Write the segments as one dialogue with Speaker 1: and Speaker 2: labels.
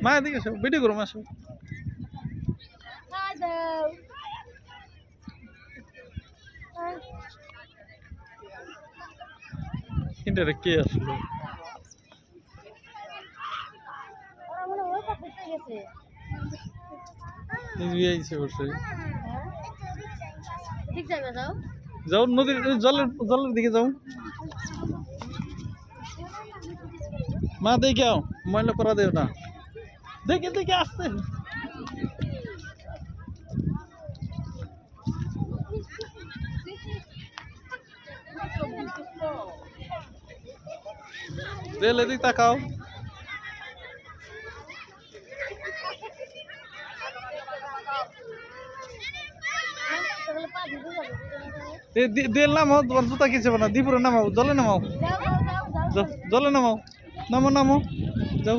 Speaker 1: মা এদিকে আসো ভিডিও করো আসো ইন্টারে কে আসলো যাও নদীর জলের জলের দিকে যাও মা দেখে আও ময়লা করা দেও না দেখে দেখে আসতে রেল এদিকে তাকাও দেল নামাও তোমার জুতা কিছু না দিপুরে নামাও জলে নামাও জলে নামাও নামো নামো যাও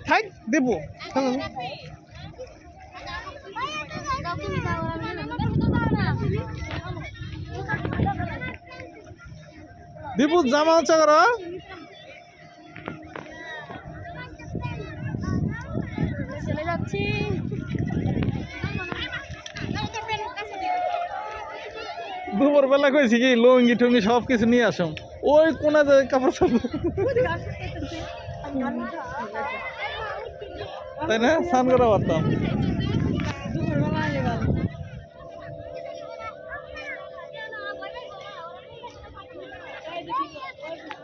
Speaker 1: থাক দেবো দীপু জামা হচ্ছে করো
Speaker 2: চলে যাচ্ছি
Speaker 1: দুপুর বেলা কইছি কি লুঙ্গি টুঙ্গি সব কিছু নিয়ে আসো ওই কোনা কাপড় তাই না স্নান করা পারতাম
Speaker 2: দুপুরবেলা